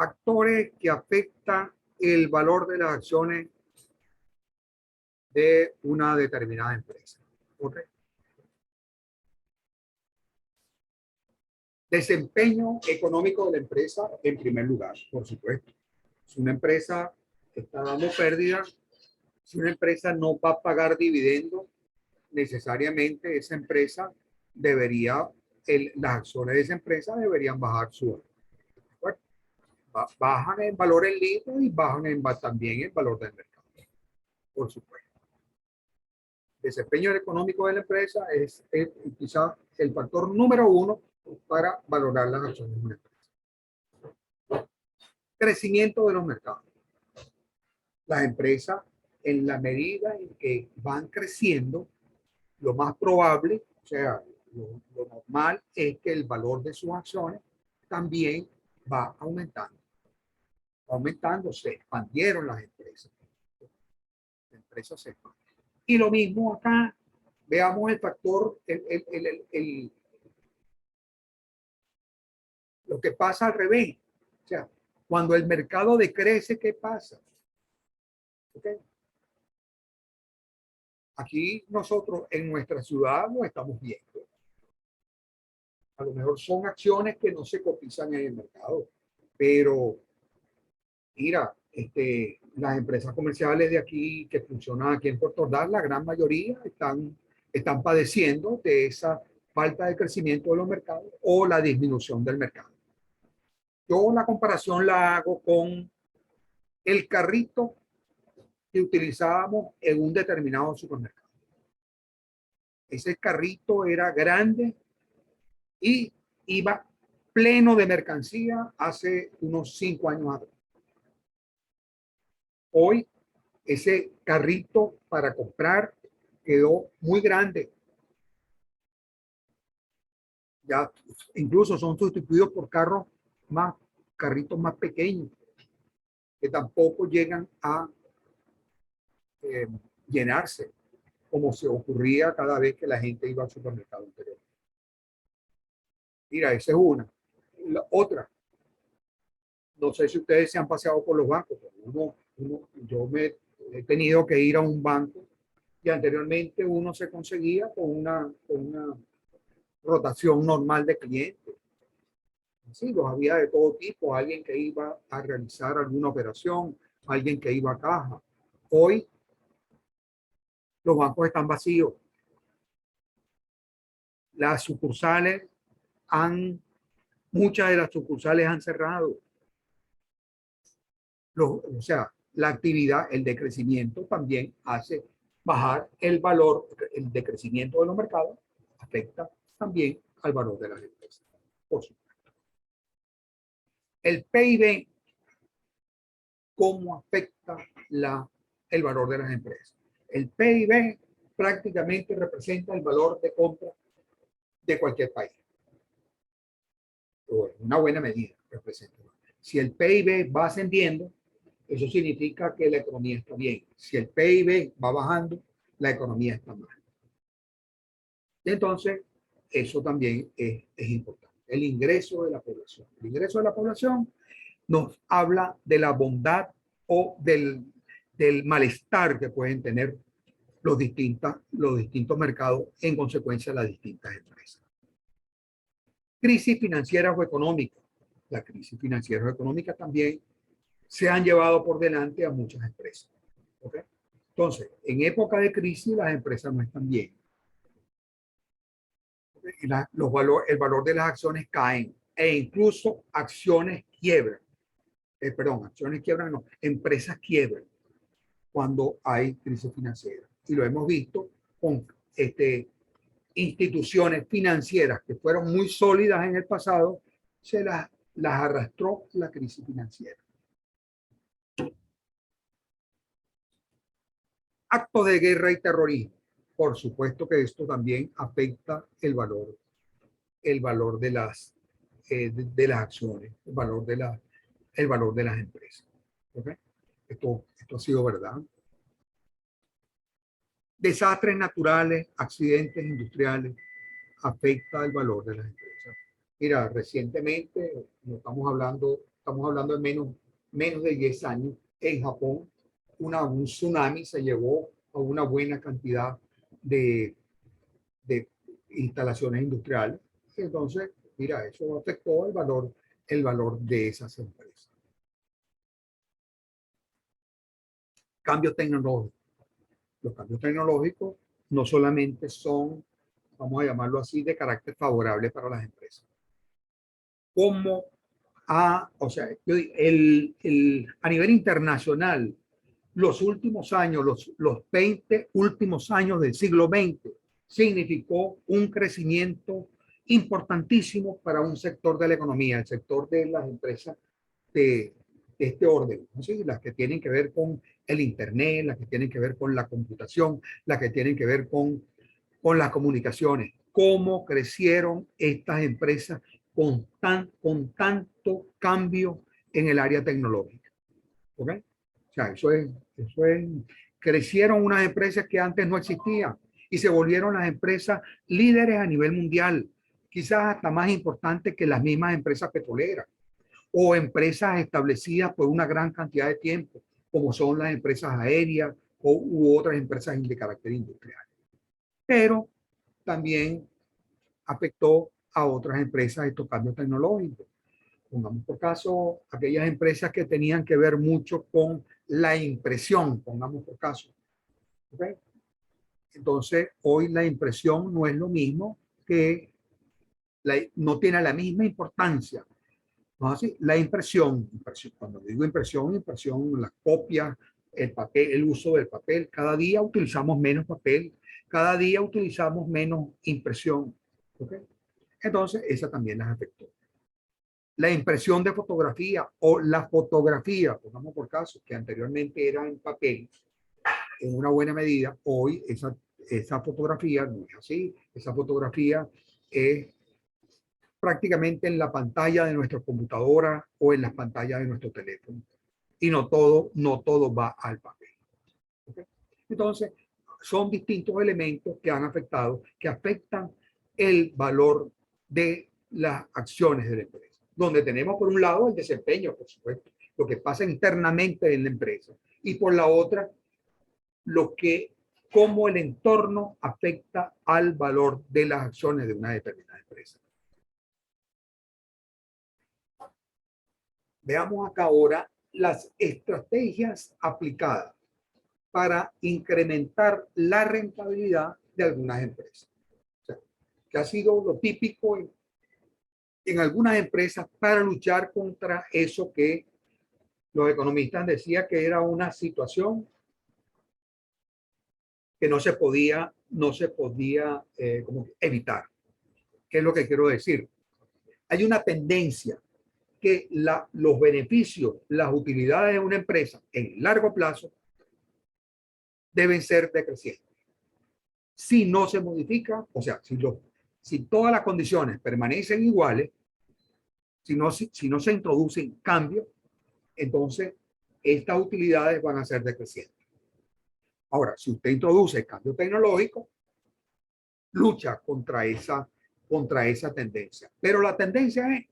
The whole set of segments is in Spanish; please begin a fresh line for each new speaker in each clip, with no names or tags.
Factores que afectan el valor de las acciones de una determinada empresa. ¿Ok? Desempeño económico de la empresa en primer lugar, por supuesto. Si una empresa está dando pérdidas, si una empresa no va a pagar dividendos, necesariamente esa empresa debería, las acciones de esa empresa deberían bajar su valor. Bajan en valor en línea y bajan también el valor del mercado, por supuesto. Desempeño económico de la empresa es quizá el factor número uno para valorar las acciones de una empresa. Crecimiento de los mercados. Las empresas, en la medida en que van creciendo, lo más probable, o sea, lo normal es que el valor de sus acciones también va aumentando. Aumentando, se expandieron las empresas. Las empresas se expandieron. Y lo mismo acá, veamos el factor, lo que pasa al revés. O sea, cuando el mercado decrece, ¿qué pasa? ¿Okay? Aquí nosotros en nuestra ciudad no estamos viendo. A lo mejor son acciones que no se cotizan en el mercado, pero mira, las empresas comerciales de aquí que funcionan aquí en Puerto Ordaz, la gran mayoría están padeciendo de esa falta de crecimiento de los mercados o la disminución del mercado. Yo la comparación la hago con el carrito que utilizábamos en un determinado supermercado. Ese carrito era grande y iba pleno de mercancía hace unos 5 años atrás. Hoy ese carrito para comprar quedó muy grande. Ya incluso son sustituidos por carritos más pequeños que tampoco llegan a llenarse como se ocurría cada vez que la gente iba al supermercado anterior. Mira, esa es una. La otra, no sé si ustedes se han paseado por los bancos, pero yo me he tenido que ir a un banco y anteriormente uno se conseguía con una rotación normal de clientes. Sí, los había de todo tipo, alguien que iba a realizar alguna operación, alguien que iba a caja. Hoy los bancos están vacíos. Las sucursales muchas de las sucursales han cerrado. O sea, la actividad, el decrecimiento también hace bajar el valor, el decrecimiento de los mercados afecta también al valor de las empresas. Por supuesto. El PIB, ¿cómo afecta el valor de las empresas? El PIB prácticamente representa el valor de compra de cualquier país. Una buena medida representa. Si el PIB va ascendiendo, eso significa que la economía está bien. Si el PIB va bajando, la economía está mal. Entonces, eso también es importante. El ingreso de la población. El ingreso de la población nos habla de la bondad o del malestar que pueden tener los distintos mercados en consecuencia de las distintas empresas. Crisis financiera o económica. La crisis financiera o económica también se han llevado por delante a muchas empresas. ¿Okay? Entonces, en época de crisis las empresas no están bien. El valor de las acciones caen e incluso acciones quiebran. Acciones quiebran no, empresas quiebran cuando hay crisis financiera. Y lo hemos visto con instituciones financieras que fueron muy sólidas en el pasado, se las arrastró la crisis financiera. Actos de guerra y terrorismo. Por supuesto que esto también afecta el valor de las acciones, el valor de las empresas. ¿Okay? Esto ha sido verdad. Desastres naturales, accidentes industriales, afecta el valor de las empresas. Mira, recientemente, no estamos hablando estamos hablando de menos de 10 años, en Japón, un tsunami se llevó a una buena cantidad de instalaciones industriales. Entonces, mira, eso afectó el valor de esas empresas. Cambios tecnológicos. Los cambios tecnológicos no solamente son, vamos a llamarlo así, de carácter favorable para las empresas. Como o sea, a nivel internacional, los últimos años, los 20 últimos años del siglo XX, significó un crecimiento importantísimo para un sector de la economía, el sector de las empresas de este orden, ¿no? Sí, las que tienen que ver con el Internet, las que tienen que ver con la computación, las que tienen que ver con las comunicaciones. Cómo crecieron estas empresas con tanto cambio en el área tecnológica. ¿Ok? O sea, crecieron unas empresas que antes no existían y se volvieron las empresas líderes a nivel mundial, quizás hasta más importantes que las mismas empresas petroleras o empresas establecidas por una gran cantidad de tiempo, como son las empresas aéreas u otras empresas de carácter industrial. Pero también afectó a otras empresas estos cambios tecnológicos. Pongamos por caso aquellas empresas que tenían que ver mucho con la impresión, pongamos por caso. ¿Okay? Entonces, hoy la impresión no es lo mismo no tiene la misma importancia. ¿No? Así, la impresión, cuando digo impresión, las copias, el papel, el uso del papel. Cada día utilizamos menos papel, cada día utilizamos menos impresión. ¿Okay? Entonces, esa también las afectó. La impresión de fotografía o la fotografía, pongamos por caso, que anteriormente era en papel, en una buena medida, hoy esa fotografía no es así. Esa fotografía es prácticamente en la pantalla de nuestra computadora o en las pantallas de nuestro teléfono. Y no todo va al papel. ¿Okay? Entonces, son distintos elementos que afectan el valor de las acciones de la empresa. Donde tenemos por un lado el desempeño, por supuesto, lo que pasa internamente en la empresa. Y por la otra, cómo el entorno afecta al valor de las acciones de una determinada empresa. Veamos acá ahora las estrategias aplicadas para incrementar la rentabilidad de algunas empresas. O sea, que ha sido lo típico en algunas empresas para luchar contra eso que los economistas decían que era una situación que no se podía como evitar. ¿Qué es lo que quiero decir? Hay una tendencia que los beneficios, las utilidades de una empresa en largo plazo deben ser decrecientes. Si no se modifica, o sea, si todas las condiciones permanecen iguales, si no se introducen cambios, entonces estas utilidades van a ser decrecientes. Ahora, si usted introduce el cambio tecnológico, lucha contra esa tendencia. Pero la tendencia es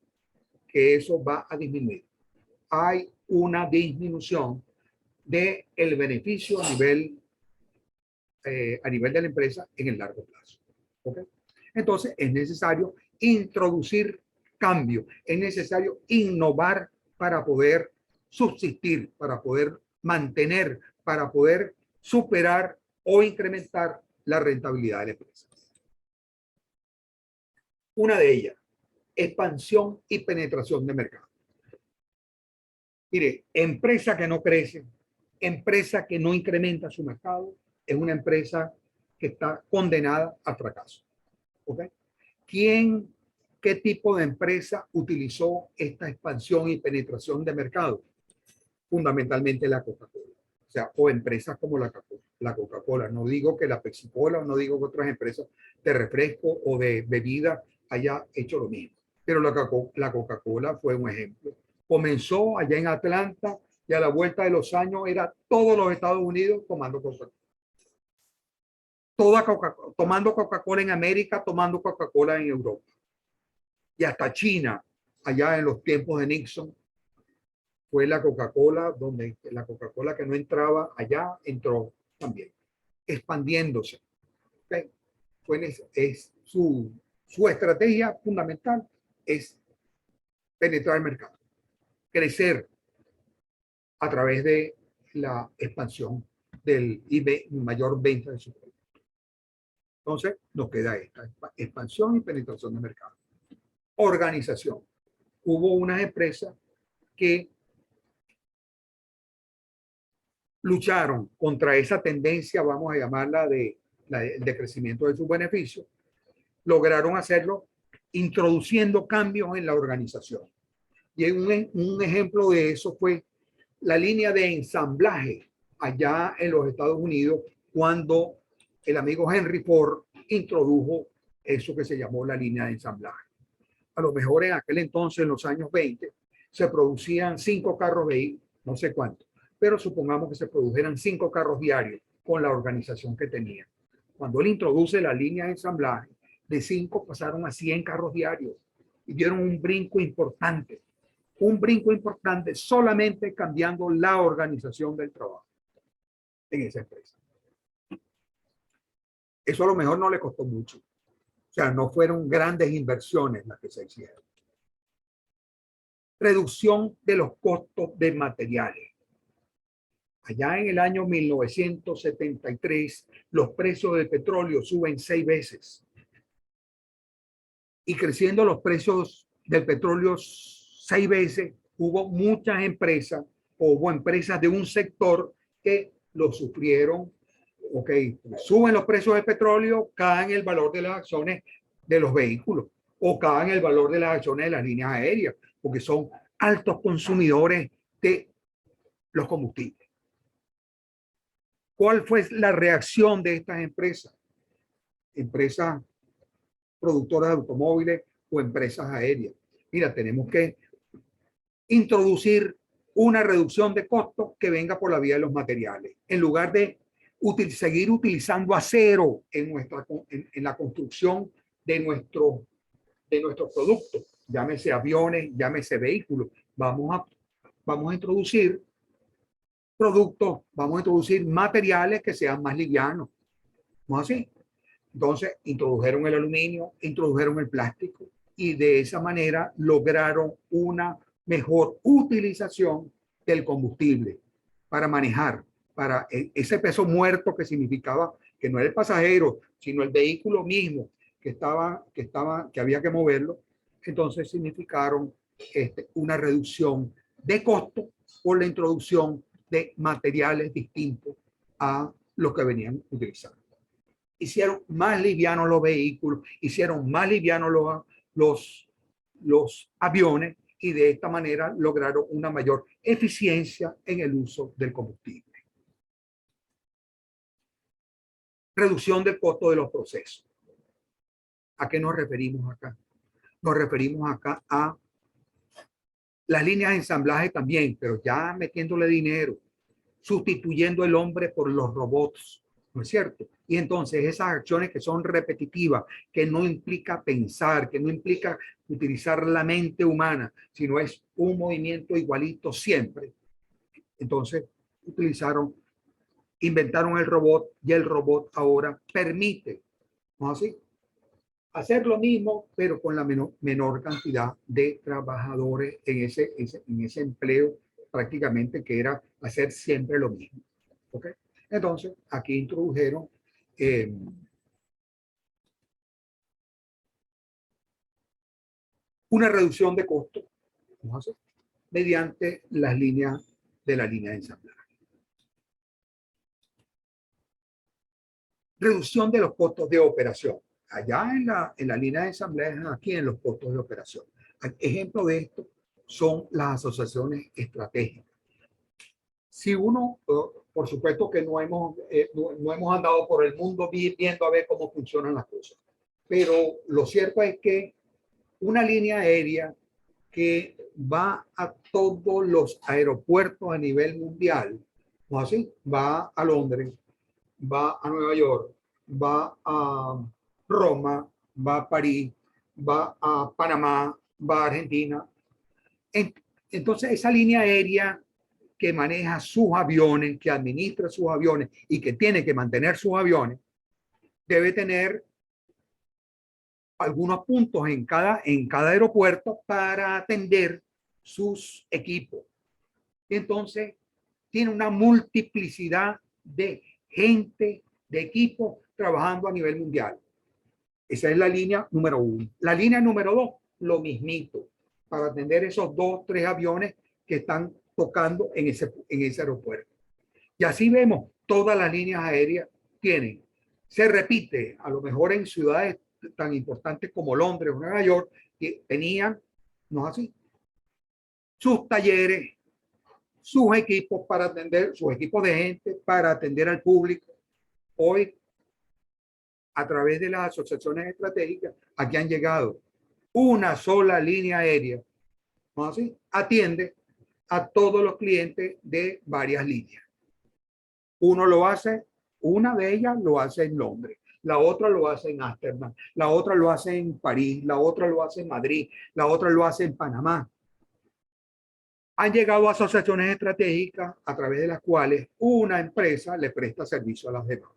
que eso va a disminuir. Hay una disminución del beneficio a nivel de la empresa en el largo plazo. ¿Okay? Entonces, es necesario introducir cambio, es necesario innovar para poder subsistir, para poder mantener, para poder superar o incrementar la rentabilidad de la empresa. Una de ellas, expansión y penetración de mercado. Mire, empresa que no crece, empresa que no incrementa su mercado, es una empresa que está condenada al fracaso. ¿Okay? ¿Qué tipo de empresa utilizó esta expansión y penetración de mercado? Fundamentalmente la Coca-Cola. O sea, o empresas como la Coca-Cola. No digo que la Pepsi-Cola, no digo que otras empresas de refresco o de bebida haya hecho lo mismo. Pero la Coca-Cola fue un ejemplo. Comenzó allá en Atlanta y a la vuelta de los años era todos los Estados Unidos tomando Coca-Cola. Tomando Coca-Cola en América, tomando Coca-Cola en Europa. Y hasta China, allá en los tiempos de Nixon, fue la Coca-Cola, donde la Coca-Cola que no entraba allá, entró también, expandiéndose. ¿Okay? Es su estrategia fundamental es penetrar el mercado, crecer a través de la expansión del IB, mayor venta de su producto. Entonces, nos queda esta expansión y penetración de mercado. Organización. Hubo unas empresas que lucharon contra esa tendencia, vamos a llamarla de crecimiento de sus beneficios, lograron hacerlo introduciendo cambios en la organización. Y un ejemplo de eso fue la línea de ensamblaje allá en los Estados Unidos, cuando el amigo Henry Ford introdujo eso que se llamó la línea de ensamblaje. A lo mejor en aquel entonces, en los años 20, se producían 5 carros de no sé cuánto, pero supongamos que se produjeran 5 carros diarios con la organización que tenía. Cuando él introduce la línea de ensamblaje, de 5 pasaron a 100 carros diarios y dieron un brinco importante solamente cambiando la organización del trabajo en esa empresa. Eso a lo mejor no le costó mucho. O sea, no fueron grandes inversiones las que se hicieron. Reducción de los costos de materiales. Allá en el año 1973, los precios del petróleo suben 6 veces. Y creciendo los precios del petróleo 6 veces, hubo muchas empresas, o hubo empresas de un sector que lo sufrieron. Ok, suben los precios del petróleo, caen el valor de las acciones de los vehículos o caen el valor de las acciones de las líneas aéreas, porque son altos consumidores de los combustibles. ¿Cuál fue la reacción de estas empresas? Empresas productoras de automóviles o empresas aéreas. Mira, tenemos que introducir una reducción de costos que venga por la vía de los materiales, en lugar de seguir utilizando acero en la construcción de nuestros productos, llámese aviones, llámese vehículos. Vamos a introducir productos, vamos a introducir materiales que sean más livianos. ¿No así? Entonces, introdujeron el aluminio, introdujeron el plástico y de esa manera lograron una mejor utilización del combustible para manejar, para ese peso muerto que significaba que no era el pasajero, sino el vehículo mismo que había que moverlo. Entonces significaron una reducción de costo por la introducción de materiales distintos a los que venían utilizando. Hicieron más livianos los vehículos, hicieron más livianos los aviones y de esta manera lograron una mayor eficiencia en el uso del combustible. Reducción del costo de los procesos. ¿A qué nos referimos acá? Nos referimos acá a las líneas de ensamblaje también, pero ya metiéndole dinero, sustituyendo el hombre por los robots, ¿no es cierto? Y entonces esas acciones que son repetitivas, que no implica pensar, que no implica utilizar la mente humana, sino es un movimiento igualito siempre. Entonces inventaron el robot y el robot ahora permite, ¿no así? Hacer lo mismo, pero con la menor cantidad de trabajadores en ese empleo prácticamente que era hacer siempre lo mismo. ¿Ok? Entonces, aquí introdujeron una reducción de costos mediante las líneas de la línea de ensamblaje. Reducción de los costos de operación. Allá en la línea de ensamblaje, aquí en los costos de operación. Ejemplo de esto son las asociaciones estratégicas. Si uno, por supuesto que no hemos andado por el mundo viendo a ver cómo funcionan las cosas, pero lo cierto es que una línea aérea que va a todos los aeropuertos a nivel mundial, ¿no así? Va a Londres, va a Nueva York, va a Roma, va a París, va a Panamá, va a Argentina. Entonces, esa línea aérea que maneja sus aviones, que administra sus aviones y que tiene que mantener sus aviones, debe tener algunos puntos en cada aeropuerto para atender sus equipos. Y entonces, tiene una multiplicidad de gente, de equipos trabajando a nivel mundial. Esa es la línea número 1. La línea número 2, lo mismito, para atender esos 2, 3 aviones que están tocando en ese aeropuerto. Y así vemos, todas las líneas aéreas tienen, se repite, a lo mejor en ciudades tan importantes como Londres o Nueva York, que tenían, no es así, sus talleres, sus equipos para atender, sus equipos de gente para atender al público. Hoy, a través de las asociaciones estratégicas, aquí han llegado una sola línea aérea, ¿no es así? Atiende a todos los clientes de varias líneas. Uno lo hace, una de ellas lo hace en Londres, la otra lo hace en Ámsterdam, la otra lo hace en París, la otra lo hace en Madrid, la otra lo hace en Panamá. Han llegado a asociaciones estratégicas a través de las cuales una empresa le presta servicio a las demás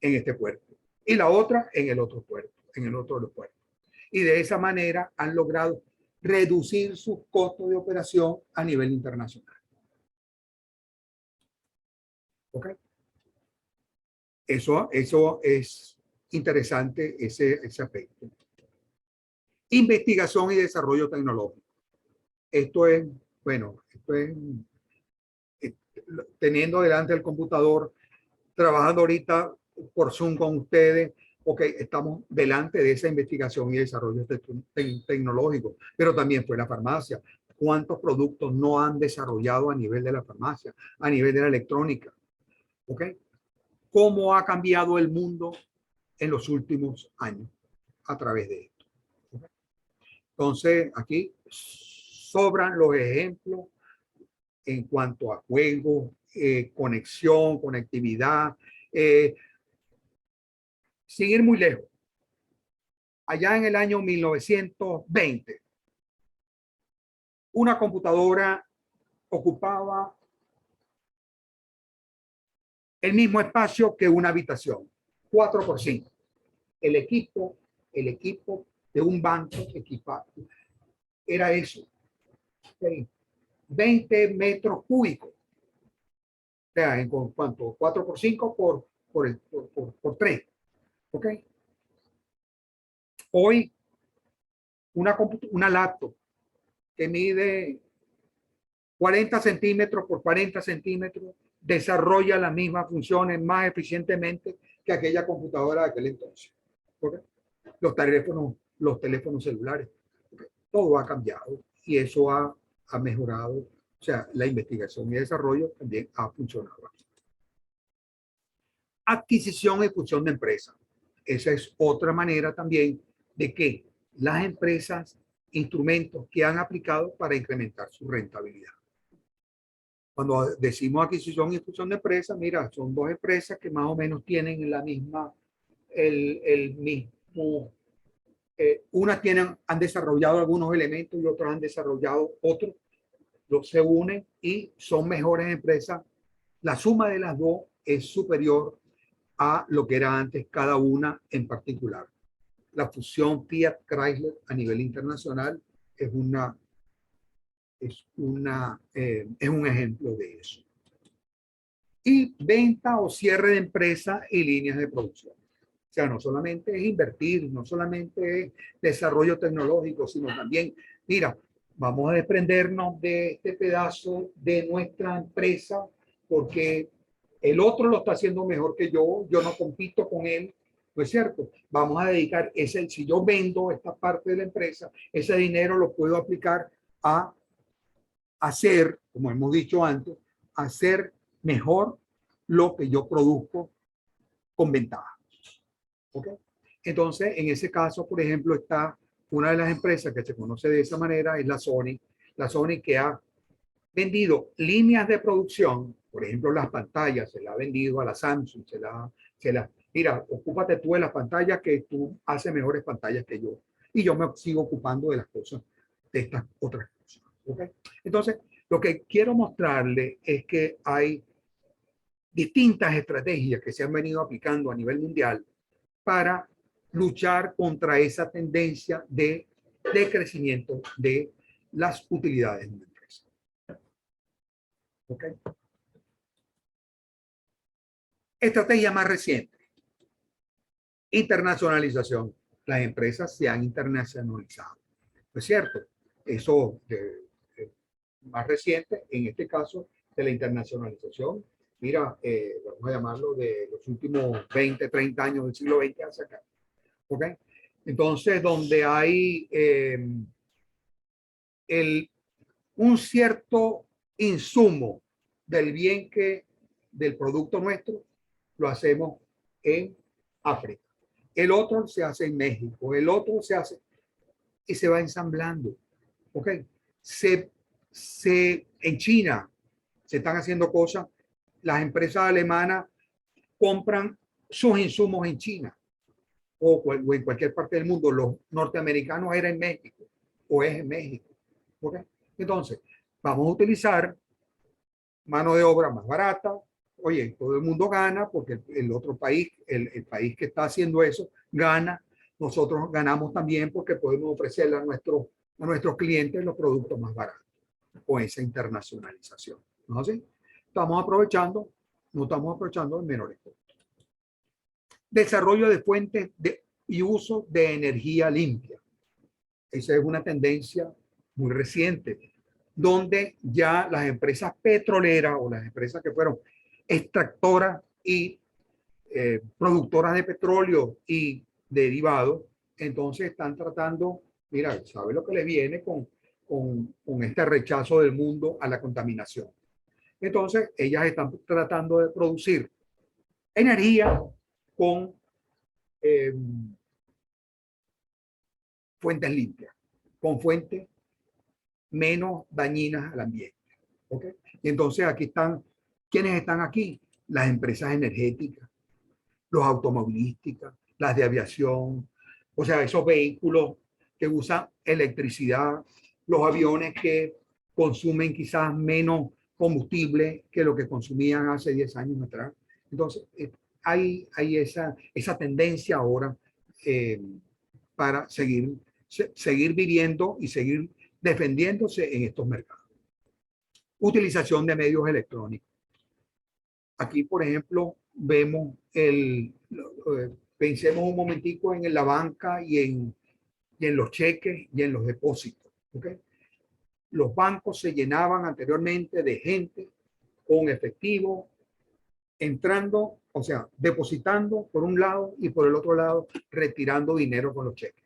en este puerto y la otra en el otro puerto, en el otro aeropuerto. Y de esa manera han logrado reducir sus costos de operación a nivel internacional. ¿Ok? Eso es interesante, ese aspecto. Investigación y desarrollo tecnológico. Esto es, bueno, teniendo delante el computador, trabajando ahorita por Zoom con ustedes, ok, estamos delante de esa investigación y desarrollo tecnológico, pero también fue la farmacia. ¿Cuántos productos no han desarrollado a nivel de la farmacia, a nivel de la electrónica? ¿Ok? ¿Cómo ha cambiado el mundo en los últimos años a través de esto? ¿Okay? Entonces, aquí sobran los ejemplos en cuanto a juego, conexión, conectividad, sin ir muy lejos. Allá en el año 1920, una computadora ocupaba el mismo espacio que una habitación, 4x5. El equipo de un banco equipado era eso, 20 metros cúbicos. O sea, en cuanto 4x5 por 3. ¿Ok? Hoy, una laptop que mide 40 centímetros por 40 centímetros desarrolla las mismas funciones más eficientemente que aquella computadora de aquel entonces. ¿Okay? Los teléfonos celulares, ¿okay? Todo ha cambiado y eso ha mejorado. O sea, la investigación y desarrollo también ha funcionado. Adquisición y fusión de empresas. Esa es otra manera también de que las empresas, instrumentos que han aplicado para incrementar su rentabilidad. Cuando decimos adquisición y fusión de empresas, mira, son dos empresas que más o menos tienen la misma, el mismo, unas han desarrollado algunos elementos y otras han desarrollado otros, los se unen y son mejores empresas. La suma de las dos es superior a lo que era antes cada una en particular. La fusión Fiat Chrysler a nivel internacional es un ejemplo de eso. Y venta o cierre de empresa y líneas de producción. O sea, no solamente es invertir, no solamente es desarrollo tecnológico, sino también, mira, vamos a desprendernos de este pedazo de nuestra empresa porque el otro lo está haciendo mejor que yo no compito con él, ¿no es cierto? Vamos a dedicar si yo vendo esta parte de la empresa, ese dinero lo puedo aplicar a hacer, como hemos dicho antes, hacer mejor lo que yo produzco con ventaja. ¿Okay? Entonces, en ese caso, por ejemplo, está una de las empresas que se conoce de esa manera, es la Sony. La Sony que ha vendido líneas de producción, por ejemplo, las pantallas, se la ha vendido a la Samsung, mira, ocúpate tú de las pantallas que tú haces mejores pantallas que yo. Y yo me sigo ocupando de las cosas, de estas otras cosas. ¿Ok? Entonces, lo que quiero mostrarle es que hay distintas estrategias que se han venido aplicando a nivel mundial para luchar contra esa tendencia de crecimiento de las utilidades de una empresa. ¿Ok? Estrategia más reciente, internacionalización. Las empresas se han internacionalizado. ¿No es cierto? Eso más reciente, en este caso, de la internacionalización. Mira, vamos a llamarlo de los últimos 20, 30 años del siglo XX hacia acá. ¿Ok? Entonces, donde hay un cierto insumo del bien del producto nuestro, lo hacemos en África. El otro se hace en México, el otro se hace y se va ensamblando. ¿Ok? En China se están haciendo cosas, las empresas alemanas compran sus insumos en China o en cualquier parte del mundo. Los norteamericanos era en México o es en México. ¿Okay? Entonces, vamos a utilizar mano de obra más barata. Oye, todo el mundo gana porque el otro país, el país que está haciendo eso, gana. Nosotros ganamos también porque podemos ofrecerle a nuestros clientes los productos más baratos con esa internacionalización. ¿No es así? Estamos aprovechando, no estamos aprovechando el menor costo. Desarrollo de fuentes y uso de energía limpia. Esa es una tendencia muy reciente, donde ya las empresas petroleras o las empresas que fueron extractoras y productoras de petróleo y derivados, entonces están tratando, mira, ¿sabe lo que le viene con este rechazo del mundo a la contaminación? Entonces, ellas están tratando de producir energía con fuentes limpias, con fuentes menos dañinas al ambiente. ¿Okay? Y entonces aquí están, ¿quiénes están aquí? Las empresas energéticas, los automovilísticas, las de aviación, o sea, esos vehículos que usan electricidad, los aviones que consumen quizás menos combustible que lo que consumían hace 10 años atrás. Entonces, hay esa tendencia ahora para seguir viviendo y seguir defendiéndose en estos mercados. Utilización de medios electrónicos. Aquí, por ejemplo, vemos pensemos un momentico en la banca y en los cheques y en los depósitos. ¿Okay? Los bancos se llenaban anteriormente de gente con efectivo, entrando, o sea, depositando por un lado y por el otro lado retirando dinero con los cheques.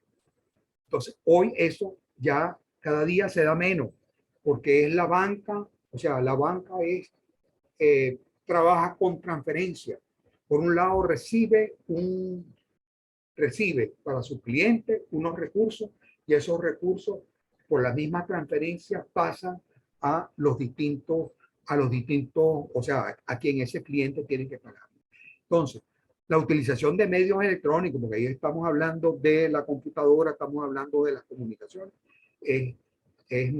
Entonces, hoy eso ya cada día se da menos, porque es la banca, o sea, la banca trabaja con transferencia. Por un lado, recibe para su cliente unos recursos y esos recursos, por la misma transferencia, pasan a los distintos, o sea, a quien ese cliente tiene que pagar. Entonces, la utilización de medios electrónicos, porque ahí estamos hablando de la computadora, estamos hablando de las comunicaciones, es, es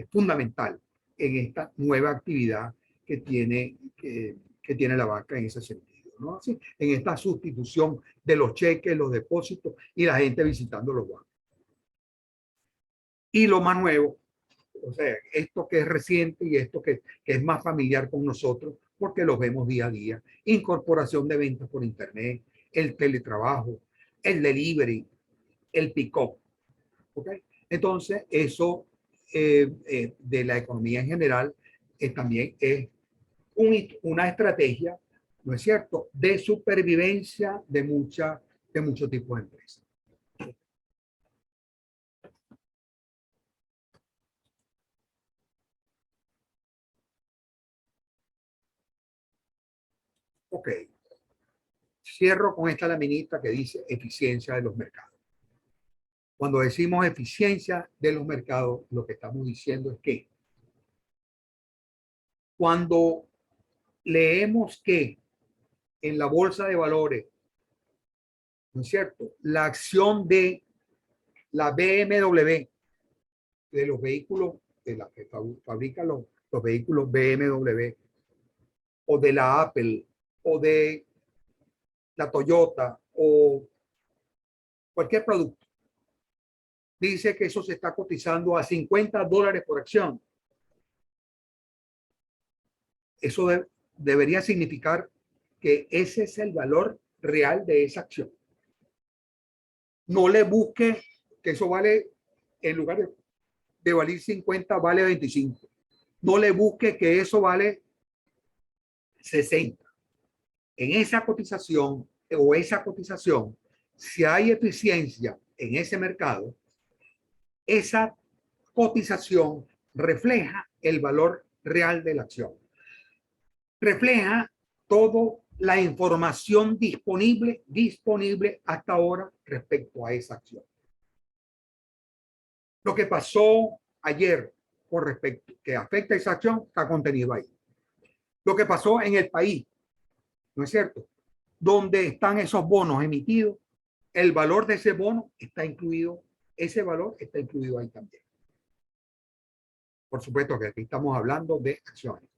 fundamental en esta nueva actividad que tiene la banca en ese sentido, ¿no? Así, en esta sustitución de los cheques, los depósitos y la gente visitando los bancos. Y lo más nuevo, o sea, esto que es reciente y esto que es más familiar con nosotros, porque lo vemos día a día, incorporación de ventas por internet, el teletrabajo, el delivery, el pick-up. ¿Okay? Entonces, eso de la economía en general también es una estrategia, ¿no es cierto?, de supervivencia de muchos tipos de empresas. Ok, cierro con esta laminita que dice eficiencia de los mercados. Cuando decimos eficiencia de los mercados, lo que estamos diciendo es que cuando leemos que en la bolsa de valores, ¿no es cierto?, la acción de la BMW de los vehículos, de la que fabrican los vehículos BMW, o de la Apple, o de la Toyota, o cualquier producto, dice que eso se está cotizando a $50 por acción. Eso debería significar que ese es el valor real de esa acción. No le busque que eso vale, en lugar de valer 50, vale 25. No le busque que eso vale 60. En esa cotización si hay eficiencia en ese mercado, esa cotización refleja el valor real de la acción. Refleja toda la información disponible hasta ahora respecto a esa acción. Lo que pasó ayer con respecto que afecta a esa acción está contenido ahí. Lo que pasó en el país, ¿no es cierto? Donde están esos bonos emitidos, el valor de ese bono está incluido, ese valor está incluido ahí también. Por supuesto que aquí estamos hablando de acciones.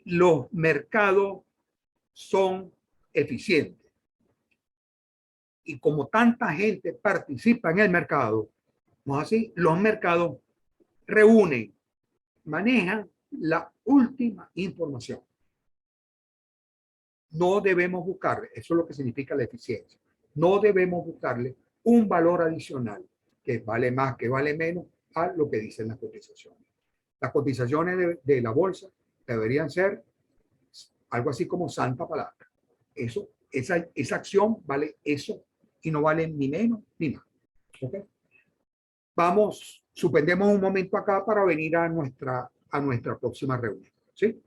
Los mercados son eficientes. Y como tanta gente participa en el mercado, ¿no es así? Los mercados reúnen, manejan la última información. No debemos buscarle, eso es lo que significa la eficiencia. No debemos buscarle un valor adicional que vale más, que vale menos a lo que dicen las cotizaciones. Las cotizaciones de la bolsa deberían ser algo así como santa palabra. Esa acción vale eso y no vale ni menos ni más. ¿Okay? Suspendemos un momento acá para venir a nuestra próxima reunión. ¿Sí?